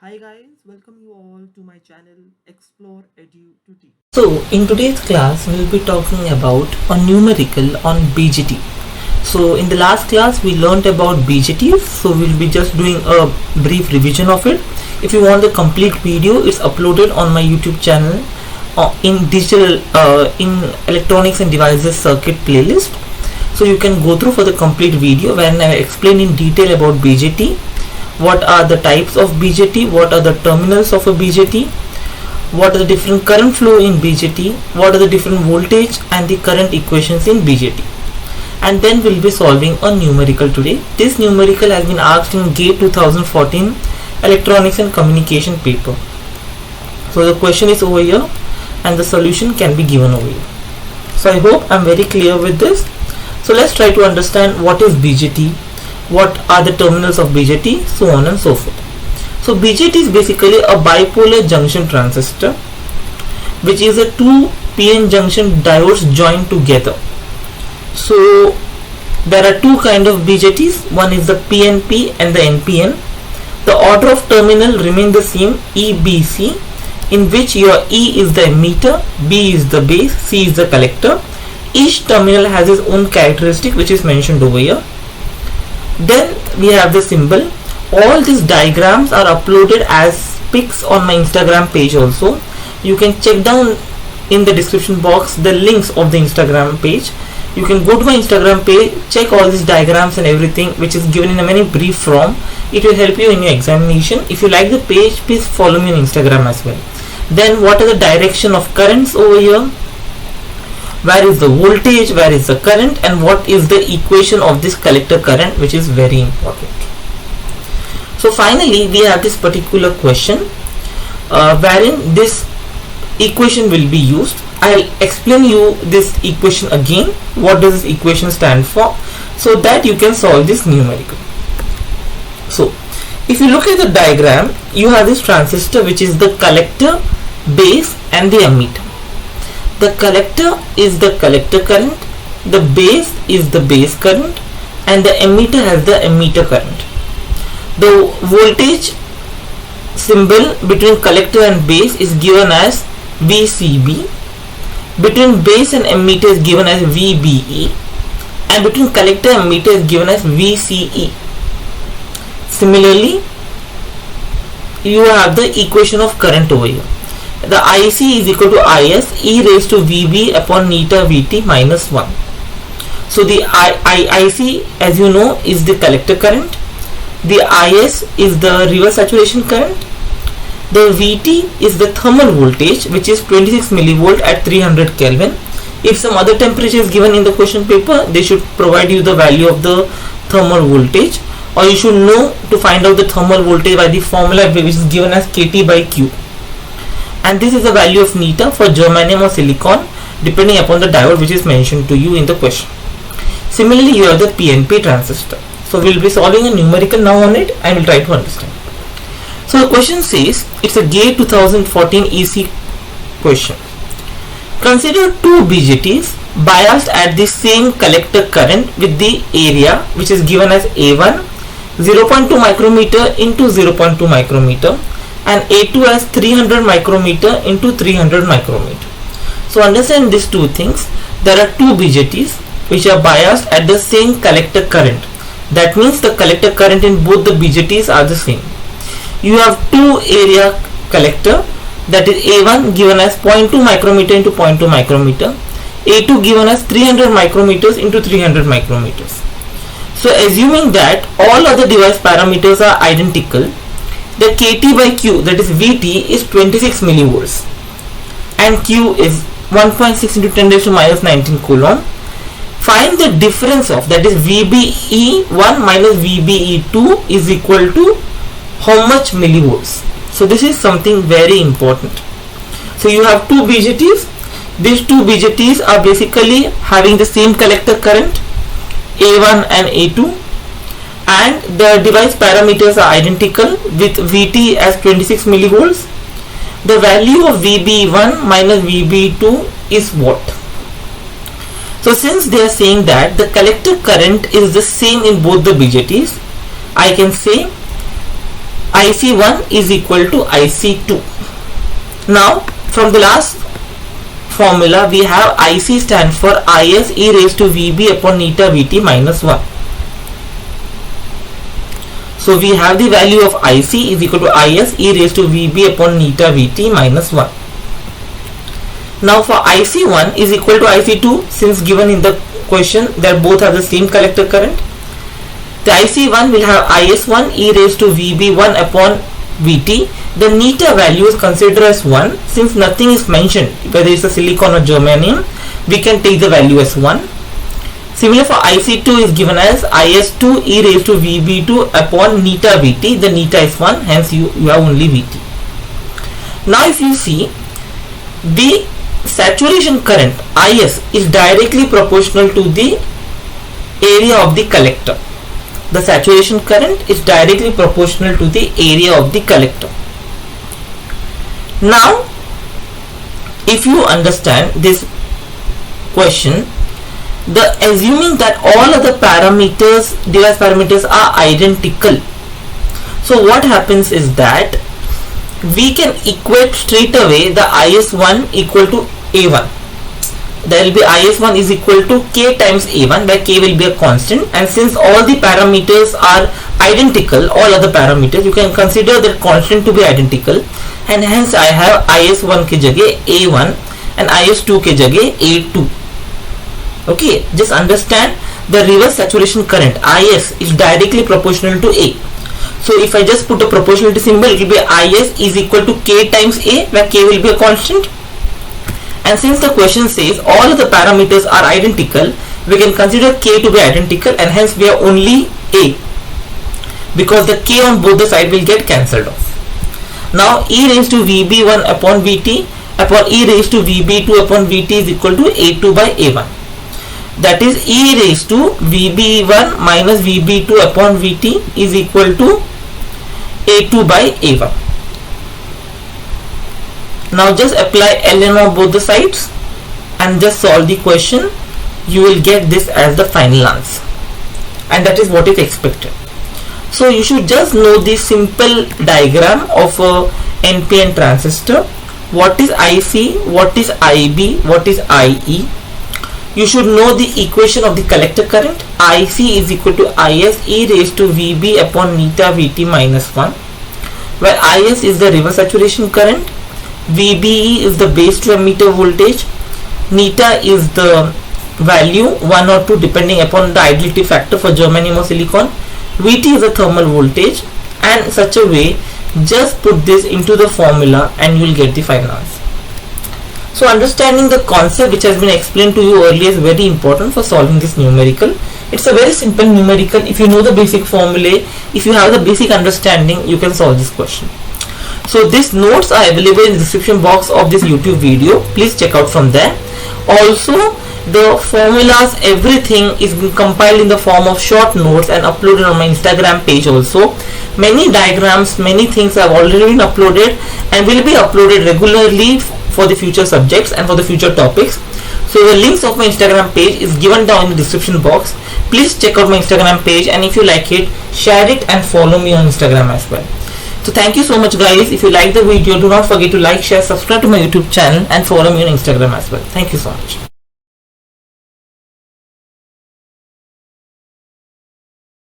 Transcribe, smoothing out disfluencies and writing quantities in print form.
Hi guys, welcome you all to my channel Explore Edu to Teach. So in today's class we will be talking about a numerical on BJT. So in the last class we learnt about BJTs, so we'll be just doing a brief revision of it. If you want the complete video, it's uploaded on my YouTube channel in digital in electronics and devices circuit playlist. So you can go through for the complete video when I explain in detail about BJT, what are the types of BJT, what are the terminals of a BJT, what are the different current flow in BJT, what are the different voltage and the current equations in BJT. And then we'll be solving a numerical today. This numerical has been asked in GATE 2014 Electronics and Communication paper. So the question is over here and the solution can be given over here. So I hope I'm very clear with this. So let's try to understand what is BJT, what are the terminals of BJT, so on and so forth. So BJT is basically a bipolar junction transistor, which is a two PN junction diodes joined together. So there are two kind of BJTs, one is the PNP and the NPN. The order of terminal remain the same, EBC, in which your E is the emitter, B is the base, C is the collector. Each terminal has its own characteristic which is mentioned over here. Then we have the symbol. All these diagrams are uploaded as pics on my Instagram page also. You can check down in the description box the links of the Instagram page. You can go to my Instagram page, check all these diagrams and everything which is given in a very brief form. It will help you in your examination. If you like the page, please follow me on Instagram as well. Then what are the direction of currents over here? Where is the voltage, where is the current, and what is the equation of this collector current, which is very important. So finally we have this particular question wherein this equation will be used. I'll explain you this equation again, what does this equation stand for, so that you can solve this numerical. So if you look at the diagram, you have this transistor which is the collector, base and the emitter. The collector is the collector current, the base is the base current, and the emitter has the emitter current. The voltage symbol between collector and base is given as VCB, between base and emitter is given as VBE, and between collector and emitter is given as VCE. Similarly, you have the equation of current over here. The IC is equal to IS e raised to VB upon neta VT minus 1. So the IC, as you know, is the collector current. The IS is the reverse saturation current. The VT is the thermal voltage, which is 26 millivolt at 300 Kelvin. If some other temperature is given in the question paper, they should provide you the value of the thermal voltage, or you should know to find out the thermal voltage by the formula which is given as KT by Q. And this is the value of neta for germanium or silicon depending upon the diode which is mentioned to you in the question. Similarly, you have the PNP transistor. So we will be solving a numerical now on it and we'll try to understand. So the question says, it's a GATE 2014 EC question. Consider two BJTs biased at the same collector current with the area which is given as A1 0.2 micrometer into 0.2 micrometer and A2 as 300 micrometer into 300 micrometer. So understand these two things. There are two BJTs which are biased at the same collector current. That means the collector current in both the BJTs are the same. You have two area collector, that is A1 given as 0.2 micrometer into 0.2 micrometer, A2 given as 300 micrometers into 300 micrometers. So assuming that all other device parameters are identical, the KT by Q, that is VT, is 26 millivolts and Q is 1.6 into 10 raised to minus 19 coulomb. Find the difference of, that is VBE1 minus VBE2 is equal to how much millivolts. So this is something very important. So you have two BJTs. These two BJTs are basically having the same collector current, A1 and A2, and the device parameters are identical with VT as 26 millivolts. The value of VB1 minus VB2 is what? So since they are saying that the collector current is the same in both the BJTs, I can say IC1 is equal to IC2. Now from the last formula we have IC stand for Is e raised to Vb upon neta Vt minus 1. So we have the value of IC is equal to Is e raised to Vb upon neta Vt minus 1. Now for IC1 is equal to IC2, since given in the question they both have the same collector current. The IC1 will have IS1 e raised to Vb1 upon Vt. The neta value is considered as 1. Since nothing is mentioned whether it's a silicon or germanium, we can take the value as 1. Similar for IC2 is given as IS2 e raised to Vb2 upon neta Vt. The neta is 1, hence you have only Vt. Now if you see, the saturation current Is is directly proportional to the area of the collector. The saturation current is directly proportional to the area of the collector. Now if you understand this question, the assuming that all other parameters, device parameters, are identical, so what happens is that we can equate straight away the IS1 equal to A1. There will be IS1 is equal to K times A1, where K will be a constant, and since all the parameters are identical, all other parameters, you can consider that constant to be identical, and hence I have IS1 ke jagah A1 and IS2 ke jagah A2. Okay, just understand the reverse saturation current Is is directly proportional to A. So if I just put a proportionality symbol, it will be Is is equal to K times A, where K will be a constant. And since the question says all of the parameters are identical, we can consider K to be identical, and hence we have only A, because the K on both the sides will get cancelled off. Now e raised to Vb1 upon Vt upon e raised to Vb2 upon Vt is equal to A2 by A1. That is e raised to Vb1 minus Vb2 upon Vt is equal to A2 by A1. Now just apply ln on both the sides and just solve the question. You will get this as the final answer, and that is what is expected. So you should just know the simple diagram of a NPN transistor. What is IC, what is IB, what is IE. You should know the equation of the collector current. IC is equal to Is e raised to Vb upon neta Vt minus 1, where Is is the reverse saturation current, VBE is the base to emitter voltage, neta is the value 1 or 2 depending upon the ideality factor for germanium or silicon, Vt is the thermal voltage, and such a way just put this into the formula and you will get the final answer. So understanding the concept which has been explained to you earlier is very important for solving this numerical. It's a very simple numerical. If you know the basic formulae, if you have the basic understanding, you can solve this question. So these notes are available in the description box of this YouTube video. Please check out from there. Also the formulas, everything is being compiled in the form of short notes and uploaded on my Instagram page also. Many diagrams, many things have already been uploaded and will be uploaded regularly for the future subjects and for the future topics. So the links of my Instagram page is given down in the description box. Please check out my Instagram page, and if you like it, share it and follow me on Instagram as well. So thank you so much guys. If you like the video, do not forget to like, share, subscribe to my YouTube channel and follow me on Instagram as well. Thank you so much.